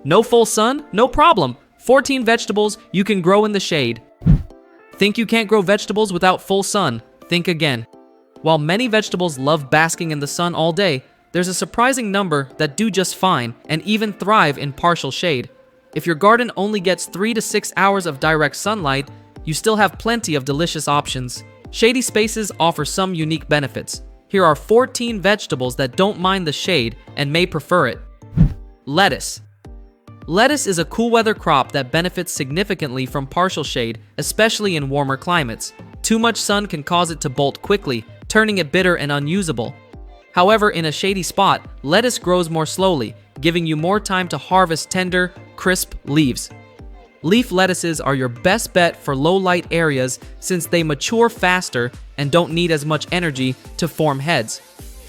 No full sun? No problem. 14 vegetables you can grow in the shade. Think you can't grow vegetables without full sun? Think again. While many vegetables love basking in the sun all day, there's a surprising number that do just fine and even thrive in partial shade. If your garden only gets 3 to 6 hours of direct sunlight, you still have plenty of delicious options. Shady spaces offer some unique benefits. Here are 14 vegetables that don't mind the shade and may prefer it. Lettuce. Lettuce is a cool weather crop that benefits significantly from partial shade, especially in warmer climates. Too much sun can cause it to bolt quickly, turning it bitter and unusable. However, in a shady spot, lettuce grows more slowly, giving you more time to harvest tender, crisp leaves. Leaf lettuces are your best bet for low-light areas since they mature faster and don't need as much energy to form heads.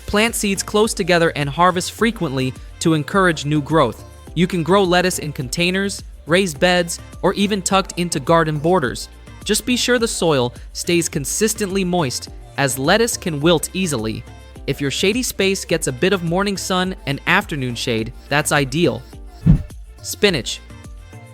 Plant seeds close together and harvest frequently to encourage new growth. You can grow lettuce in containers, raised beds, or even tucked into garden borders. Just be sure the soil stays consistently moist, as lettuce can wilt easily. If your shady space gets a bit of morning sun and afternoon shade, that's ideal. Spinach.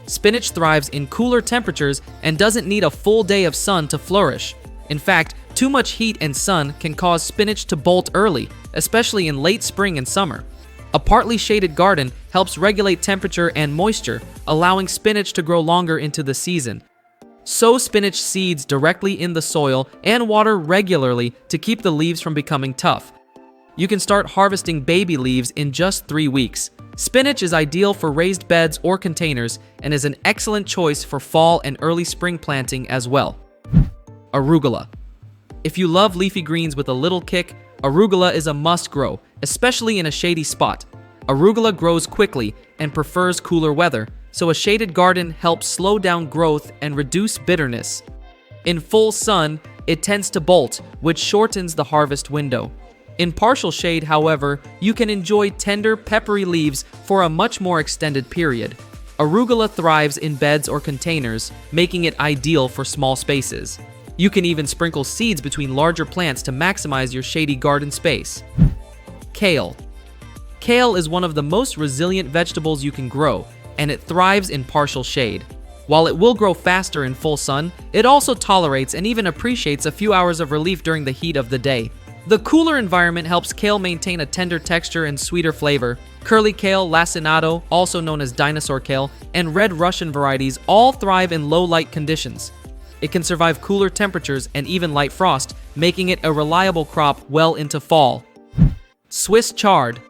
Spinach thrives in cooler temperatures and doesn't need a full day of sun to flourish. In fact, too much heat and sun can cause spinach to bolt early, especially in late spring and summer. A partly shaded garden helps regulate temperature and moisture, allowing spinach to grow longer into the season. Sow spinach seeds directly in the soil and water regularly to keep the leaves from becoming tough. You can start harvesting baby leaves in just 3 weeks. Spinach is ideal for raised beds or containers and is an excellent choice for fall and early spring planting as well. Arugula. If you love leafy greens with a little kick, arugula is a must-grow, especially in a shady spot. Arugula grows quickly and prefers cooler weather, so a shaded garden helps slow down growth and reduce bitterness. In full sun, it tends to bolt, which shortens the harvest window. In partial shade, however, you can enjoy tender, peppery leaves for a much more extended period. Arugula thrives in beds or containers, making it ideal for small spaces. You can even sprinkle seeds between larger plants to maximize your shady garden space. Kale. Kale is one of the most resilient vegetables you can grow, and it thrives in partial shade. While it will grow faster in full sun, it also tolerates and even appreciates a few hours of relief during the heat of the day. The cooler environment helps kale maintain a tender texture and sweeter flavor. Curly kale, lacinato, also known as dinosaur kale, and red Russian varieties all thrive in low-light conditions. It can survive cooler temperatures and even light frost, making it a reliable crop well into fall. Swiss chard.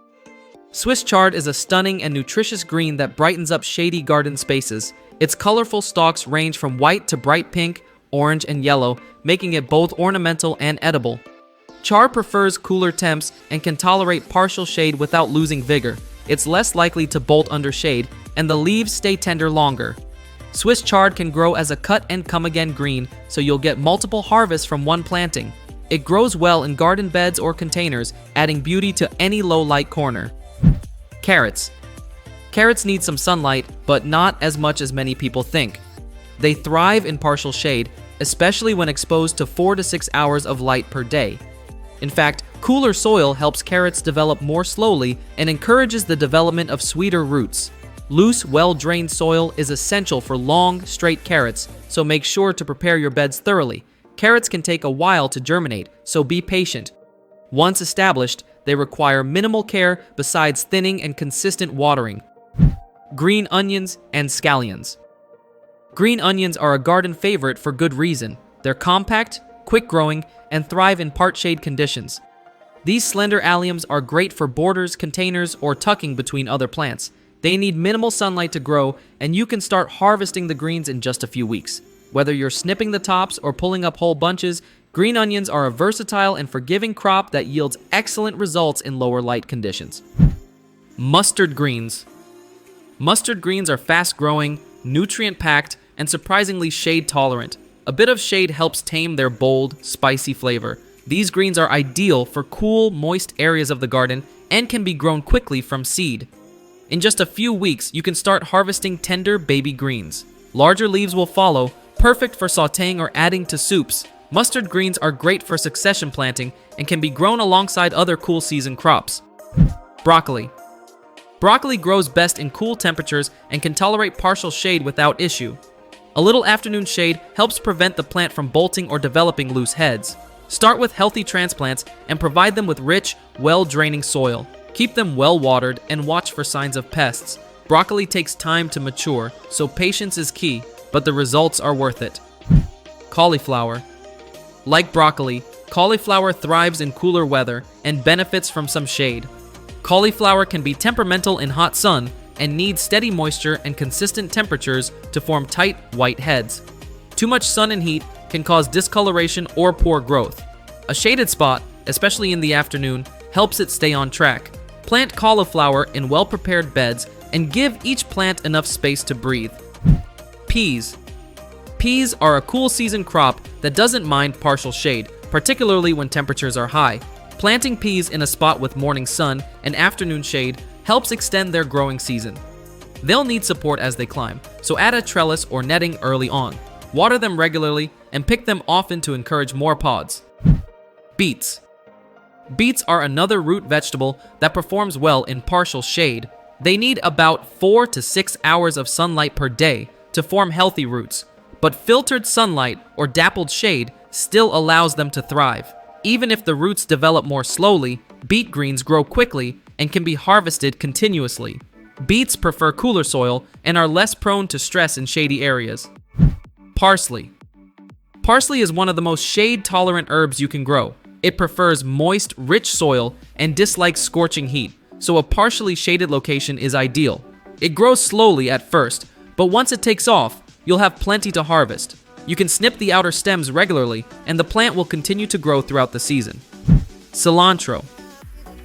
Swiss chard is a stunning and nutritious green that brightens up shady garden spaces. Its colorful stalks range from white to bright pink, orange, and yellow, making it both ornamental and edible. Chard prefers cooler temps and can tolerate partial shade without losing vigor. It's less likely to bolt under shade, and the leaves stay tender longer. Swiss chard can grow as a cut-and-come-again green, so you'll get multiple harvests from one planting. It grows well in garden beds or containers, adding beauty to any low-light corner. Carrots. Carrots need some sunlight, but not as much as many people think. They thrive in partial shade, especially when exposed to 4 to 6 hours of light per day. In fact, cooler soil helps carrots develop more slowly and encourages the development of sweeter roots. Loose, well-drained soil is essential for long, straight carrots, so make sure to prepare your beds thoroughly. Carrots can take a while to germinate, so be patient. Once established, they require minimal care besides thinning and consistent watering. Green onions and scallions. Green onions are a garden favorite for good reason. They're compact, quick-growing, and thrive in part-shade conditions. These slender alliums are great for borders, containers, or tucking between other plants. They need minimal sunlight to grow, and you can start harvesting the greens in just a few weeks. Whether you're snipping the tops or pulling up whole bunches, green onions are a versatile and forgiving crop that yields excellent results in lower light conditions. Mustard greens. Mustard greens are fast-growing, nutrient-packed, and surprisingly shade-tolerant. A bit of shade helps tame their bold, spicy flavor. These greens are ideal for cool, moist areas of the garden and can be grown quickly from seed. In just a few weeks, you can start harvesting tender baby greens. Larger leaves will follow, perfect for sautéing or adding to soups. Mustard greens are great for succession planting and can be grown alongside other cool season crops. Broccoli. Broccoli grows best in cool temperatures and can tolerate partial shade without issue. A little afternoon shade helps prevent the plant from bolting or developing loose heads. Start with healthy transplants and provide them with rich, well-draining soil. Keep them well watered and watch for signs of pests. Broccoli takes time to mature, so patience is key, but the results are worth it. Cauliflower. Like broccoli, cauliflower thrives in cooler weather and benefits from some shade. Cauliflower can be temperamental in hot sun and needs steady moisture and consistent temperatures to form tight, white heads. Too much sun and heat can cause discoloration or poor growth. A shaded spot, especially in the afternoon, helps it stay on track. Plant cauliflower in well-prepared beds and give each plant enough space to breathe. Peas. Peas are a cool season crop that doesn't mind partial shade, particularly when temperatures are high. Planting peas in a spot with morning sun and afternoon shade helps extend their growing season. They'll need support as they climb, so add a trellis or netting early on. Water them regularly and pick them often to encourage more pods. Beets. Beets are another root vegetable that performs well in partial shade. They need about 4 to 6 hours of sunlight per day to form healthy roots, but filtered sunlight or dappled shade still allows them to thrive. Even if the roots develop more slowly, beet greens grow quickly and can be harvested continuously. Beets prefer cooler soil and are less prone to stress in shady areas. Parsley. Parsley is one of the most shade-tolerant herbs you can grow. It prefers moist, rich soil and dislikes scorching heat, so a partially shaded location is ideal. It grows slowly at first, but once it takes off, you'll have plenty to harvest. You can snip the outer stems regularly, and the plant will continue to grow throughout the season. Cilantro.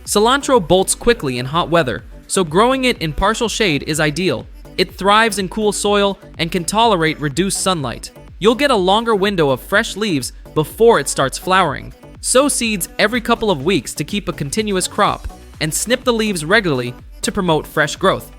Cilantro bolts quickly in hot weather, so growing it in partial shade is ideal. It thrives in cool soil and can tolerate reduced sunlight. You'll get a longer window of fresh leaves before it starts flowering. Sow seeds every couple of weeks to keep a continuous crop, and snip the leaves regularly to promote fresh growth.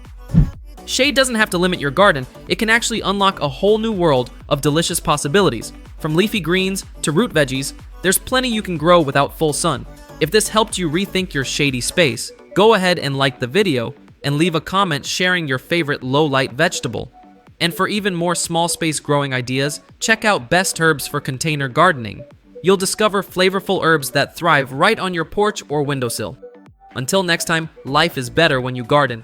Shade doesn't have to limit your garden. It can actually unlock a whole new world of delicious possibilities. From leafy greens to root veggies, there's plenty you can grow without full sun. If this helped you rethink your shady space, go ahead and like the video and leave a comment sharing your favorite low-light vegetable. And for even more small space growing ideas, check out Best Herbs for Container Gardening. You'll discover flavorful herbs that thrive right on your porch or windowsill. Until next time, life is better when you garden.